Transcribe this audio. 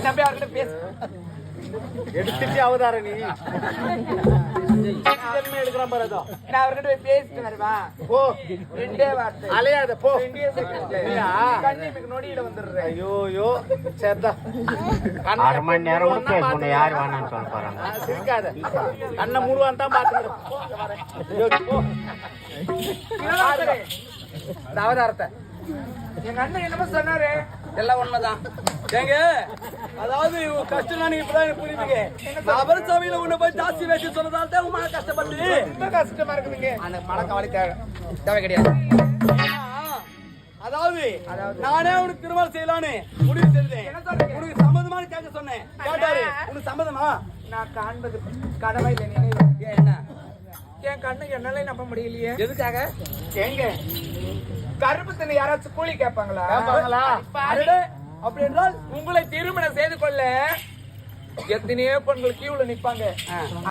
நம்பி அவர்கிட்ட பேசு. எடுத்துட்டு அவதார நீ எடுக்கிறான் பாரு. நான் அவர்கிட்ட போய் பேசிட்டு வருவா. போ, 2 வார்த்தை அலையாத போ. 2 செகண்ட்ல கண்ணிக்கு நொடியில வந்துடுறேன். ஐயோ சரிதான். 1/2 மணி நேரம் பேசணும். யார் வேணான்னு சொல்ல போறாங்க. சிரிக்காத. கண்ணை மூடுவான் தான் பாத்துக்கிறேன். அவதாரத்தை எங்க அண்ணன் என்னமோ சொன்னாரு. எல்லாம் உண்மைதான். ஏங்க, அதாவது கஷ்டம் நீங்க இப்பதான் புரியுதுங்க. நபர் சபையில உன்னை போய் ஜாஸ்தி வச்சு சொன்னதால தான் உங்க கஷ்டப்பட்டு ரொம்ப கஷ்டமா இருக்குதுங்க. அந்த மழை கவலை தேவை கிடையாது. அதாவது நானே உனக்கு திருமணம் செய்யலான்னு முடிவு செஞ்சேன். உனக்கு சம்மதமானு கேட்க சொன்னேன். கேட்டாரு, உனக்கு சம்மதமா? நான் காண்பது கடமை இல்லை நினைவு. என்ன என் கண்ணுக்கு என்னால நம்ப முடியலையே. எதுக்காக? ஏங்க கருப்பு தண்ணி யாராச்சும் கூலி கேட்பாங்களா? அப்படி என்றால் உங்களை திருமணம் செய்து கொள்ள எத்தனையோ பெண்கள் கியூல நிப்பாங்க.